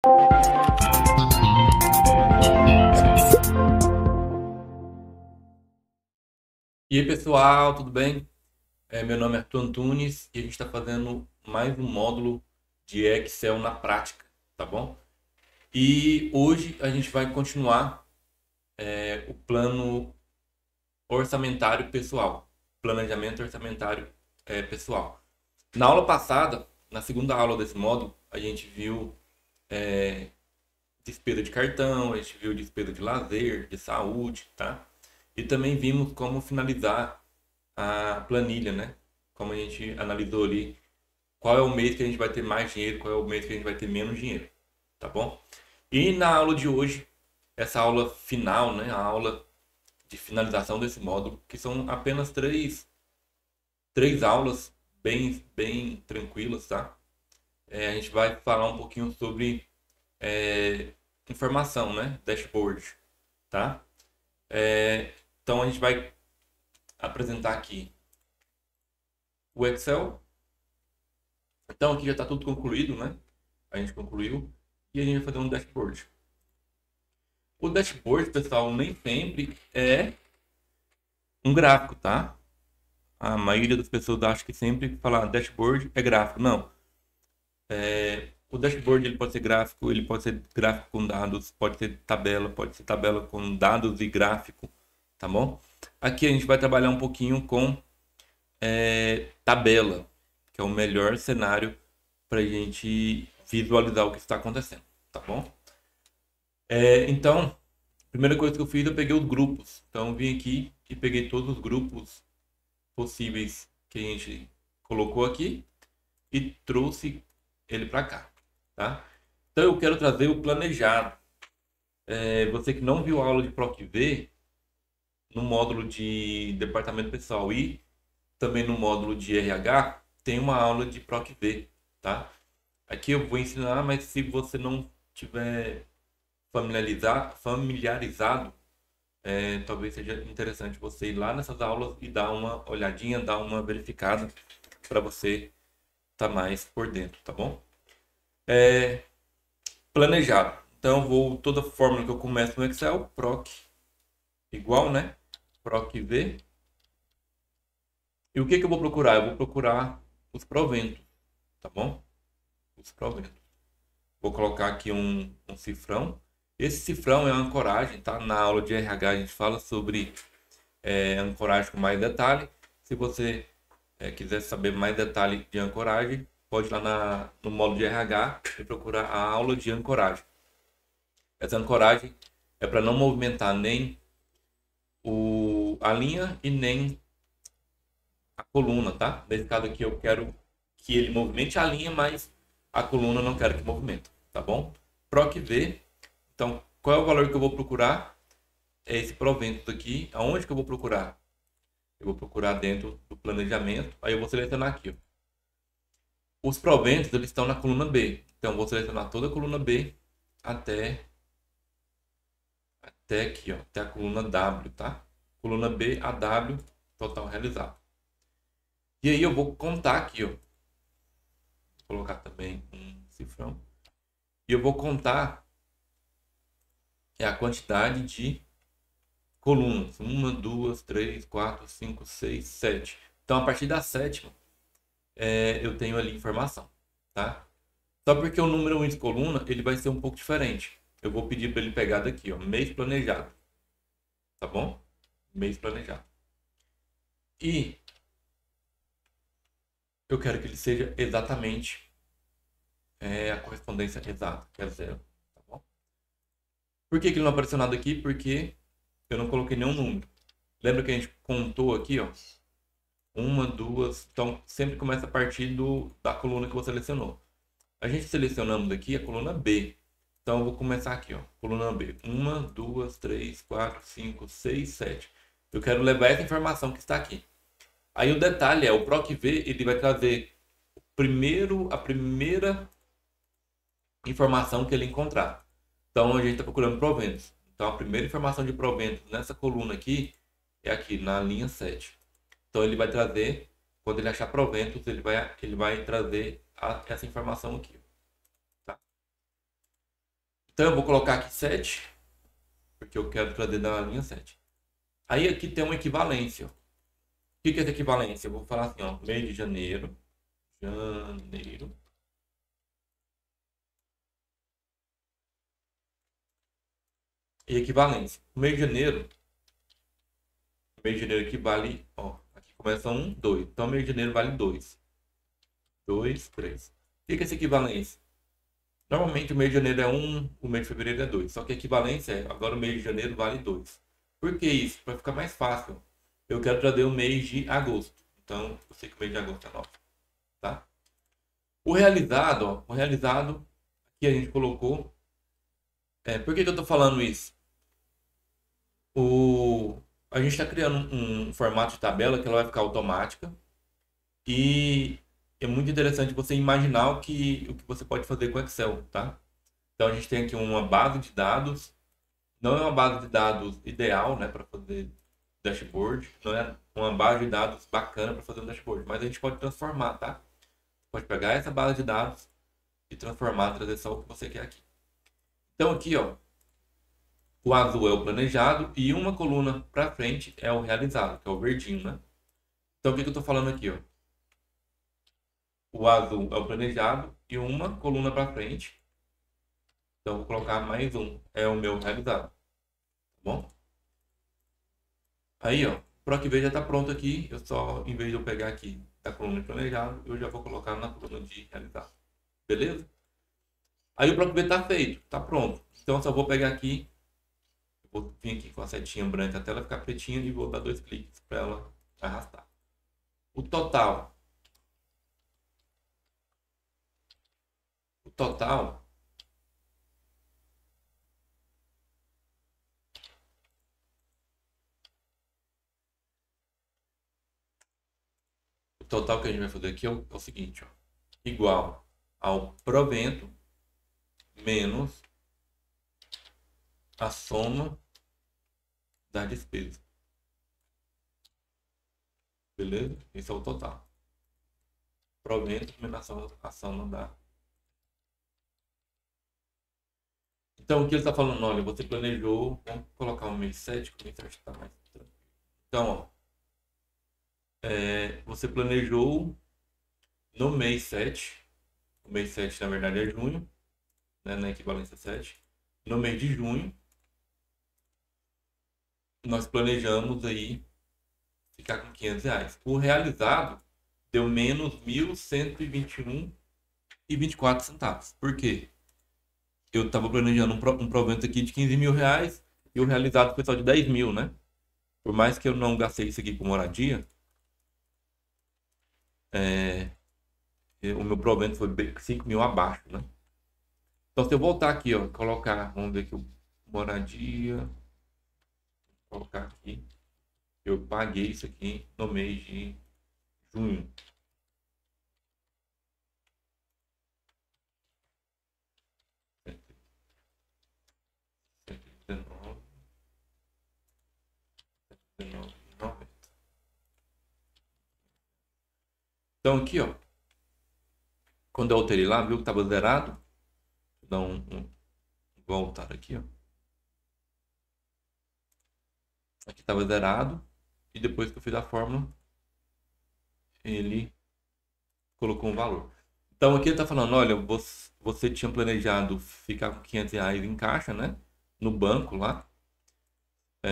E aí pessoal, tudo bem? Meu nome é Arthur Antunes e a gente está fazendo mais um módulo de Excel na prática, tá bom? E hoje a gente vai continuar o plano orçamentário pessoal, planejamento orçamentário pessoal. Na aula passada, na segunda aula desse módulo, a gente viu despesa de cartão, a gente viu despesa de lazer, de saúde, tá? E também vimos como finalizar a planilha, né? Como a gente analisou ali, qual é o mês que a gente vai ter mais dinheiro, qual é o mês que a gente vai ter menos dinheiro, tá bom? E na aula de hoje, essa aula final, né? A aula de finalização desse módulo, que são apenas três aulas bem tranquilas, tá? A gente vai falar um pouquinho sobre informação, né? Dashboard, tá? Então a gente vai apresentar aqui o Excel. Então aqui já está tudo concluído, né? A gente concluiu e a gente vai fazer um dashboard. O dashboard, pessoal, nem sempre é um gráfico, tá? A maioria das pessoas acha que sempre falar dashboard é gráfico. Não. O dashboard ele pode ser gráfico, ele pode ser gráfico com dados, pode ser tabela com dados e gráfico, tá bom? Aqui a gente vai trabalhar um pouquinho com tabela, que é o melhor cenário para a gente visualizar o que está acontecendo, tá bom? Então, a primeira coisa que eu fiz, eu peguei os grupos. Então, eu vim aqui e peguei todos os grupos possíveis que a gente colocou aqui e trouxe ele para cá, tá? Então, eu quero trazer o planejado. Você que não viu a aula de PROC-V, no módulo de departamento pessoal e também no módulo de RH, tem uma aula de PROC-V, tá? Aqui eu vou ensinar, mas se você não tiver familiarizado, talvez seja interessante você ir lá nessas aulas e dar uma olhadinha, dar uma verificada para você estar mais por dentro, tá bom? Planejado. Então eu vou toda fórmula que eu começo no Excel, proc igual, né? Proc V. E o que que eu vou procurar? Eu vou procurar os proventos, tá bom? Os proventos. Vou colocar aqui um cifrão. Esse cifrão é a ancoragem, tá? Na aula de RH a gente fala sobre ancoragem com mais detalhe. Se você quiser saber mais detalhe de ancoragem, pode ir lá no módulo de RH e procurar a aula de ancoragem. Essa ancoragem é para não movimentar nem a linha e nem a coluna, tá? Nesse caso aqui eu quero que ele movimente a linha, mas a coluna eu não quero que movimente, tá bom? Proc V. Então, qual é o valor que eu vou procurar? É esse proventos aqui. Aonde que eu vou procurar? Eu vou procurar dentro do planejamento. Aí eu vou selecionar aqui, ó. Os proventos eles estão na coluna B. Então, eu vou selecionar toda a coluna B até aqui, ó, até a coluna W, tá? Coluna B a W, total realizado. E aí eu vou contar aqui, ó. Vou colocar também um cifrão. E eu vou contar a quantidade de colunas. 1, 2, 3, 4, 5, 6, 7. Então, a partir da sétima, eu tenho ali informação, tá? Só porque o número 1 de coluna, ele vai ser um pouco diferente. Eu vou pedir para ele pegar daqui, ó, mês planejado. Tá bom? Mês planejado. E eu quero que ele seja exatamente a correspondência exata, que é zero. Tá bom? Por que que ele não apareceu nada aqui? Porque eu não coloquei nenhum número. Lembra que a gente contou aqui, ó? Uma, duas. Então, sempre começa a partir da coluna que você selecionou. A gente selecionamos aqui a coluna B. Então, eu vou começar aqui, ó. Coluna B. 1, 2, 3, 4, 5, 6, 7. Eu quero levar essa informação que está aqui. Aí o detalhe é, o PROC-V, ele vai trazer a primeira informação que ele encontrar. Então, a gente está procurando proventos. Então, a primeira informação de proventos nessa coluna aqui é aqui, na linha 7. Então, ele vai trazer, quando ele achar proventos, ele vai trazer essa informação aqui. Tá? Então eu vou colocar aqui 7, porque eu quero trazer da linha 7. Aí aqui tem uma equivalência. Ó. O que é essa equivalência? Eu vou falar assim, ó, mês de janeiro. Janeiro. E equivalência. O mês de janeiro equivale, ó, aqui começa 1, 2. Então, mês de janeiro vale 2. 2, 3. O que é essa equivalência? Normalmente o mês de janeiro é 1, o mês de fevereiro é 2. Só que a equivalência é, agora o mês de janeiro vale 2. Por que isso? Para ficar mais fácil. Eu quero trazer o mês de agosto. Então, eu sei que o mês de agosto é 9. Tá? O realizado, ó, o realizado que a gente colocou. Por que eu estou falando isso? A gente está criando um formato de tabela que ela vai ficar automática. E é muito interessante você imaginar o que você pode fazer com o Excel, tá? Então a gente tem aqui uma base de dados. Não é uma base de dados ideal, né, para fazer dashboard. Não é uma base de dados bacana para fazer um dashboard. Mas a gente pode transformar, tá? Pode pegar essa base de dados e transformar, trazer só o que você quer aqui. Então aqui, ó, o azul é o planejado e uma coluna para frente é o realizado, que é o verdinho, né? Então o que eu estou falando aqui, ó? O azul é o planejado e uma coluna para frente. Então vou colocar mais um, é o meu realizado, tá bom? Aí, ó, o PROC V já está pronto aqui. Eu só, em vez de eu pegar aqui da coluna de planejado, eu já vou colocar na coluna de realizado. Beleza? Aí o PROC V está feito, está pronto. Então eu só vou pegar aqui, vou vir aqui com a setinha branca até ela ficar pretinha e vou dar 2 cliques para ela arrastar. O total. O total. O total que a gente vai fazer aqui é o seguinte, ó. Igual ao provento menos a soma da despesa. Beleza? Esse é o total. Provento menos a soma da. Então, o que ele está falando? Olha, você planejou. Vamos colocar o mês 7, que o mês 7 está mais tranquilo. Então, ó. Você planejou no mês 7. O mês 7, na verdade, é junho. Né, na equivalência 7. No mês de junho, nós planejamos aí ficar com R$ 500. O realizado deu menos 1.121,24 centavos. Por quê? Eu estava planejando um provento aqui de R$ 15.000 e o realizado foi só de 10 mil, né? Por mais que eu não gastei isso aqui com moradia, o meu provento foi 5 mil abaixo, né? Então, se eu voltar aqui, ó, colocar, vamos ver aqui o moradia, colocar aqui, eu paguei isso aqui no mês de junho. Então aqui, ó, quando eu alterei lá, viu que estava zerado? Vou dar um voltar aqui, ó. Aqui estava zerado e depois que eu fiz a fórmula, ele colocou um valor. Então aqui ele está falando, olha, você tinha planejado ficar com R$ 500 em caixa, né? No banco lá.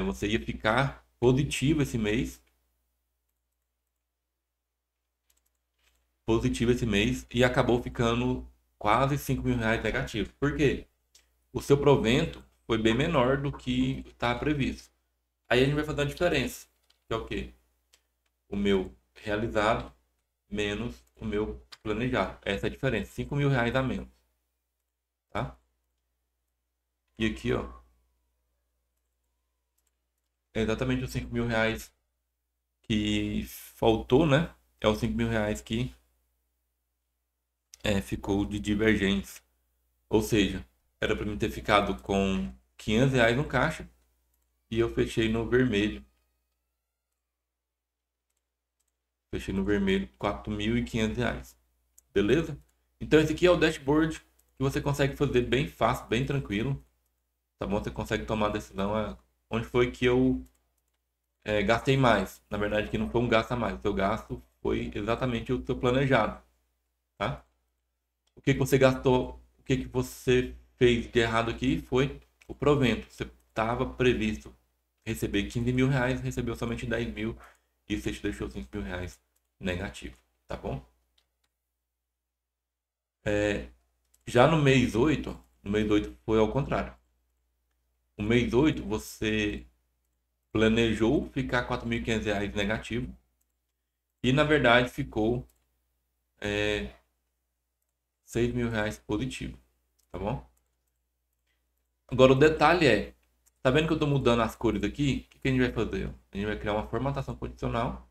Você ia ficar positivo esse mês. Positivo esse mês e acabou ficando quase R$ 5.000 negativo. Por quê? O seu provento foi bem menor do que estava previsto. Aí a gente vai fazer a diferença, que é o quê? O meu realizado menos o meu planejado. Essa é a diferença, R$ 5.000 a menos. Tá? E aqui, ó, é exatamente os R$ 5.000 que faltou, né? É os R$ 5.000 que ficou de divergência. Ou seja, era para mim ter ficado com R$ 500 no caixa e eu fechei no vermelho. Fechei no vermelho R$ 4.500. Beleza? Então esse aqui é o dashboard que você consegue fazer bem fácil, bem tranquilo, tá bom? Você consegue tomar a decisão onde foi que eu gastei mais. Na verdade, que não foi um gasto a mais. O seu gasto foi exatamente o seu planejado, tá? O que que você gastou, o que que você fez de errado aqui foi o provento. Você estava previsto receber 15 mil reais, recebeu somente 10 mil e você te deixou 5 mil reais negativo, tá bom? Já no mês 8 foi ao contrário. O mês 8 você planejou ficar 4.500 reais negativo e na verdade ficou 6 mil reais positivo, tá bom? Agora o detalhe tá vendo que eu tô mudando as cores aqui? O que que a gente vai fazer? A gente vai criar uma formatação condicional.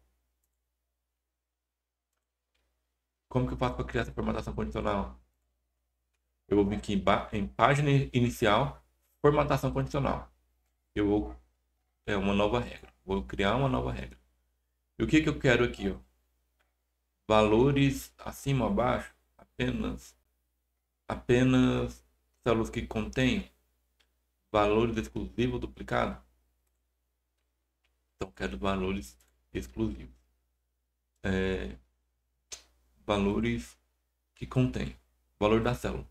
Como que eu faço para criar essa formatação condicional? Eu vou vir aqui em página inicial, formatação condicional. Eu vou uma nova regra. Vou criar uma nova regra. E o que que eu quero aqui, ó? Valores acima ou abaixo, apenas células que contêm valores exclusivos duplicados. Então, quero valores exclusivos. Valores que contêm. Valor da célula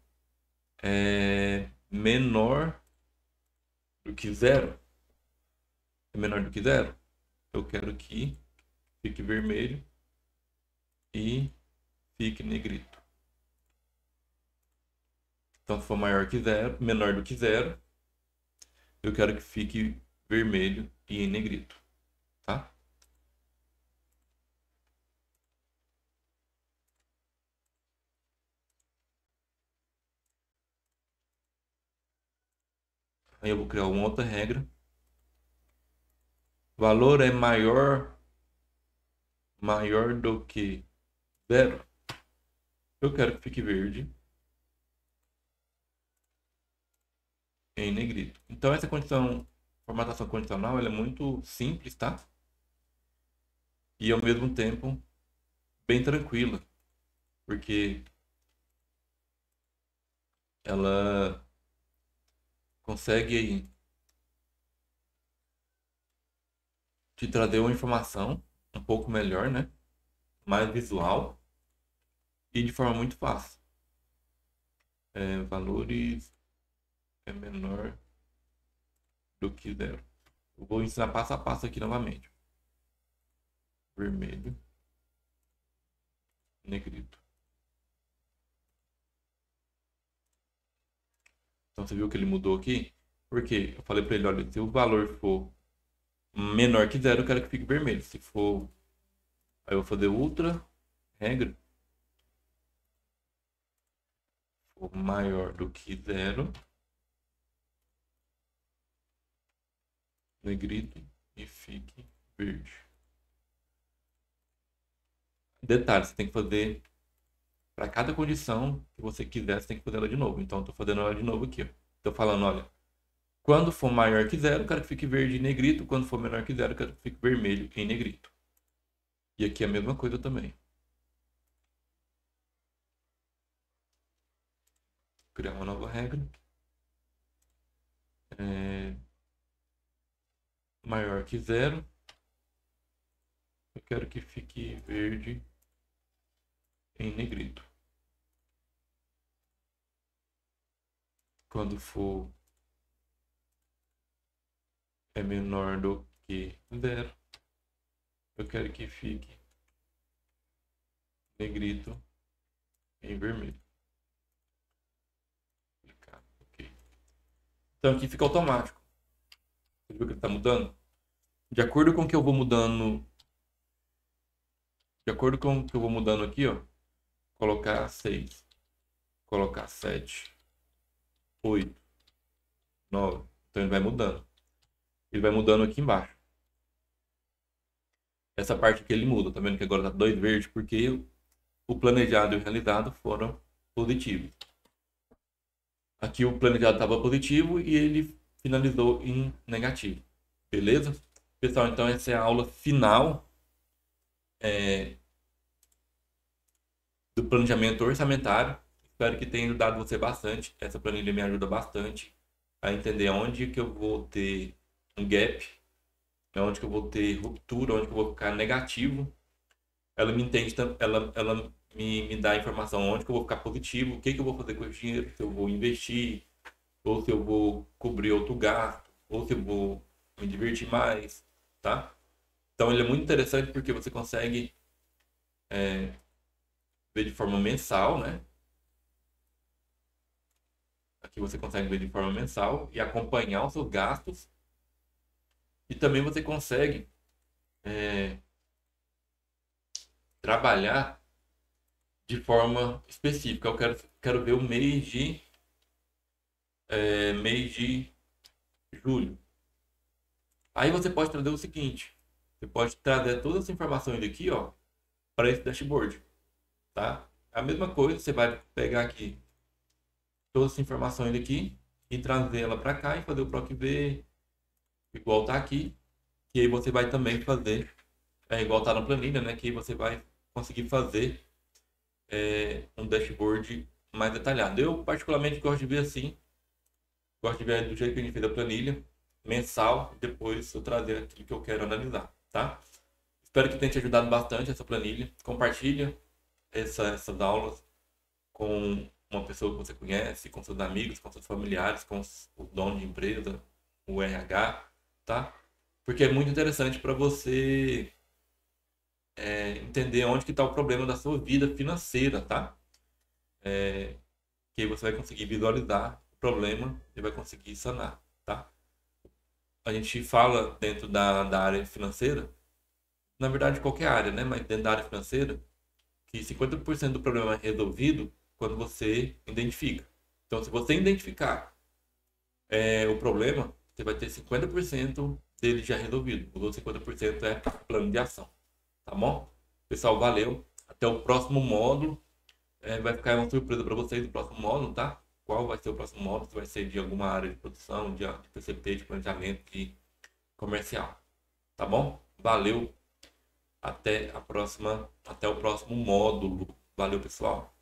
é menor do que zero. É menor do que zero. Eu quero que fique vermelho e fique negrito. Então, se for maior que zero, menor do que zero, eu quero que fique vermelho e em negrito, tá? Aí eu vou criar uma outra regra. Valor é maior do que zero. Eu quero que fique verde em negrito. Então essa formatação condicional, ela é muito simples, tá? E ao mesmo tempo bem tranquila, porque ela consegue aí te trazer uma informação um pouco melhor, né? Mais visual e de forma muito fácil. Valores é menor do que zero. Eu vou ensinar passo a passo aqui novamente. Vermelho, negrito. Então você viu que ele mudou aqui? Porque eu falei para ele, olha, se o valor for menor que zero, eu quero que fique vermelho. Se for, aí eu vou fazer ultra regra. For maior do que zero, negrito e fique verde. Detalhe, você tem que fazer para cada condição que você quiser, você tem que fazer ela de novo. Então, eu estou fazendo ela de novo aqui. Estou falando, olha, quando for maior que zero, eu quero que fique verde e negrito. Quando for menor que zero, eu quero que fique vermelho e negrito. E aqui é a mesma coisa também. Vou criar uma nova regra. Maior que zero. Eu quero que fique verde em negrito. Quando for menor do que zero, eu quero que fique negrito em vermelho. Ok. Então aqui fica automático. Você viu que ele está mudando? De acordo com o que eu vou mudando. De acordo com o que eu vou mudando aqui, ó. Colocar 6. Colocar 7. 8. 9. Então ele vai mudando. Ele vai mudando aqui embaixo. Essa parte aqui ele muda. Tá vendo que agora tá 2 verdes? Porque o planejado e o realizado foram positivos. Aqui o planejado estava positivo e ele finalizou em negativo. Beleza? Pessoal, então essa é a aula final do planejamento orçamentário. Espero que tenha ajudado você bastante. Essa planilha me ajuda bastante a entender onde que eu vou ter um gap, onde que eu vou ter ruptura, onde que eu vou ficar negativo. Ela me entende, ela me dá informação onde que eu vou ficar positivo, o que que eu vou fazer com o dinheiro, se eu vou investir, ou se eu vou cobrir outro gasto, ou se eu vou me divertir mais, tá? Então ele é muito interessante porque você consegue ver de forma mensal, né? Aqui você consegue ver de forma mensal e acompanhar os seus gastos. E também você consegue trabalhar de forma específica. Eu quero ver o mês de julho. Aí você pode trazer o seguinte: você pode trazer todas as informações aqui, ó, para esse dashboard, tá? A mesma coisa, você vai pegar aqui todas as informações aqui e trazer ela para cá e fazer o PROC V igual tá aqui. E aí você vai também fazer, igual tá na planilha, né? Que aí você vai conseguir fazer um dashboard mais detalhado. Eu particularmente gosto de ver assim, gosto de ver do jeito que a gente fez a planilha, mensal, depois eu trazer aquilo que eu quero analisar, tá? Espero que tenha te ajudado bastante essa planilha. Compartilha essas aulas com uma pessoa que você conhece, com seus amigos, com seus familiares, com o dono de empresa, o RH, tá? Porque é muito interessante para você entender onde que está o problema da sua vida financeira, tá? Que aí você vai conseguir visualizar o problema e vai conseguir sanar, tá? A gente fala dentro da área financeira, na verdade qualquer área, né? Mas dentro da área financeira, que 50% do problema é resolvido quando você identifica. Então, se você identificar o problema, você vai ter 50% dele já resolvido. Os outros 50% é plano de ação. Tá bom? Pessoal, valeu. Até o próximo módulo. Vai ficar uma surpresa para vocês o próximo módulo, tá? Qual vai ser o próximo módulo? Se vai ser de alguma área de produção, de PCP, de planejamento, de comercial. Tá bom? Valeu. Até a próxima, até o próximo módulo. Valeu, pessoal.